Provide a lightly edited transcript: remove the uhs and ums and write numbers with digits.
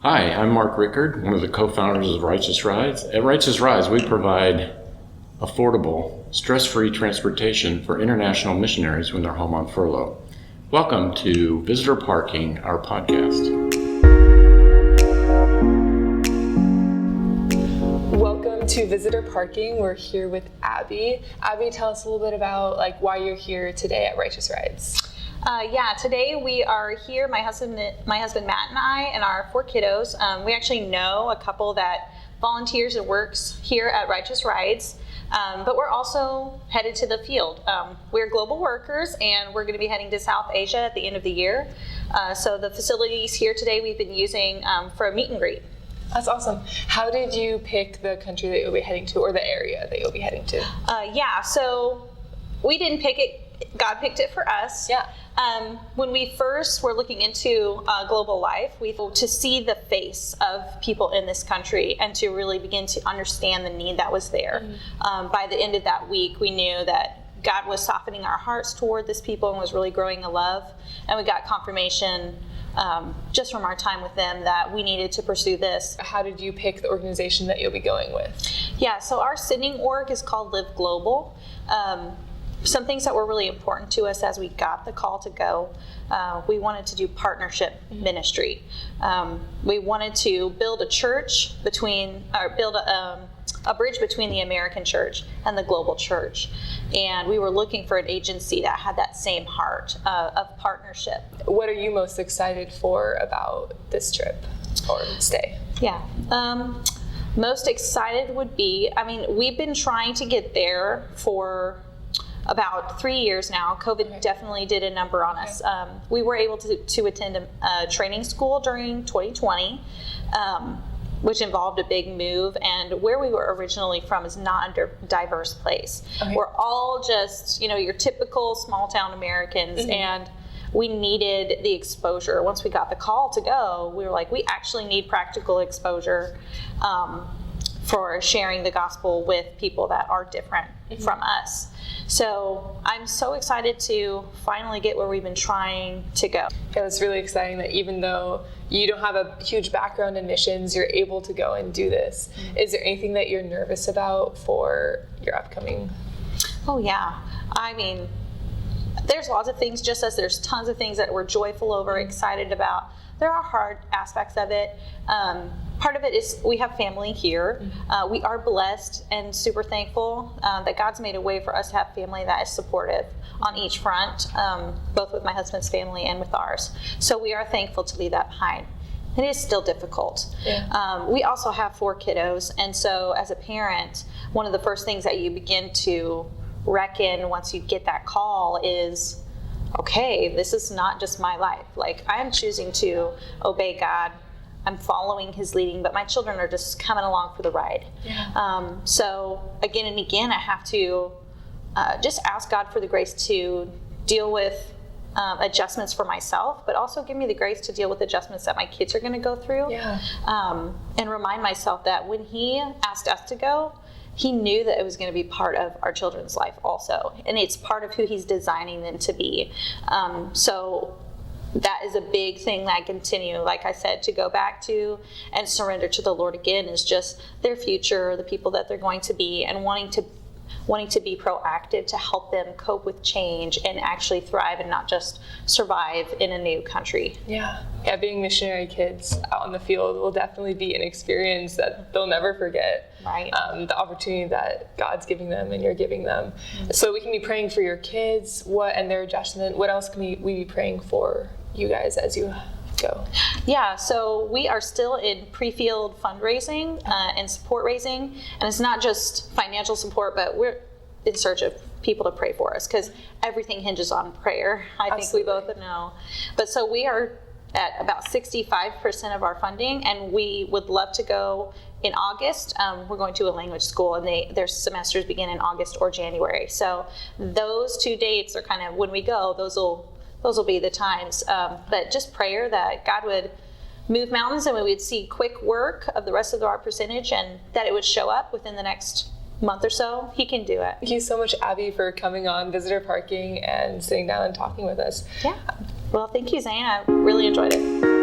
Hi, I'm Mark Rickard, one of the co-founders of Righteous Rides. At Righteous Rides, we provide affordable, stress-free transportation for international missionaries when they're home on furlough. Welcome to Visitor Parking, our podcast. Welcome to Visitor Parking. We're here with Abbie. Abbie, tell us a little bit about why you're here today at Righteous Rides. Today we are here, my husband Matt and I, and our 4 kiddos. We actually know a couple that volunteers and works here at Righteous Rides, but we're also headed to the field. We're global workers, and we're going to be heading to South Asia at the end of the year. So the facilities here today we've been using for a meet and greet. That's awesome. How did you pick the country that you'll be heading to, or the area that you'll be heading to? So we didn't pick it. God picked it for us. Yeah. When we first were looking into global life, to see the face of people in this country and to really begin to understand the need that was there. Mm-hmm. By the end of that week, we knew that God was softening our hearts toward this people and was really growing a love. And we got confirmation just from our time with them that we needed to pursue this. How did you pick the organization that you'll be going with? Yeah, so our sending org is called Live Global. Some things that were really important to us as we got the call to go, we wanted to do partnership ministry. We wanted to build a church build a bridge between the American church and the global church. And we were looking for an agency that had that same heart of partnership. What are you most excited for about this trip or stay? Yeah. Most excited would be, we've been trying to get there for about 3 years now. COVID definitely did a number on us. We were able to attend a training school during 2020, which involved a big move. And where we were originally from is not a diverse place. Okay. We're all just, your typical small town Americans. Mm-hmm. And we needed the exposure. Once we got the call to go, we were like, we actually need practical exposure for sharing the gospel with people that are different from us. So I'm so excited to finally get where we've been trying to go. It was really exciting that even though you don't have a huge background in missions, you're able to go and do this. Mm-hmm. Is there anything that you're nervous about for your upcoming? Oh yeah. There's lots of things, just as there's tons of things that we're joyful over, excited about. There are hard aspects of it. Part of it is we have family here. We are blessed and super thankful that God's made a way for us to have family that is supportive on each front, both with my husband's family and with ours. So we are thankful to leave that behind. It is still difficult. Yeah. We also have 4 kiddos, and so as a parent, one of the first things that you begin to reckon once you get that call is, okay, this is not just my life. I am choosing to obey God. I'm following his leading, but my children are just coming along for the ride. Yeah. So again and again, I have to just ask God for the grace to deal with adjustments for myself, but also give me the grace to deal with adjustments that my kids are going to go through. Yeah. And remind myself that when he asked us to go, he knew that it was going to be part of our children's life also. And it's part of who he's designing them to be. So that is a big thing that I continue, like I said, to go back to and surrender to the Lord again, is just their future, the people that they're going to be, and wanting to be proactive to help them cope with change and actually thrive and not just survive in a new country. Yeah, being missionary kids out in the field will definitely be an experience that they'll never forget. Right. The opportunity that God's giving them and you're giving them. Mm-hmm. So we can be praying for your kids, and their adjustment. What else can we be praying for you guys as you go? Yeah, so we are still in pre-field fundraising and support raising, and it's not just financial support, but we're in search of people to pray for us because everything hinges on prayer. I think we both know. But so we are at about 65% of our funding, and we would love to go in August. We're going to a language school, and their semesters begin in August or January. So those 2 dates are kind of when we go. Those will be the times. But just prayer that God would move mountains and we would see quick work of the rest of our percentage, and that it would show up within the next month or so. He can do it. Thank you so much, Abbie, for coming on Visitor Parking and sitting down and talking with us. Yeah. Well, thank you, Zane. I really enjoyed it.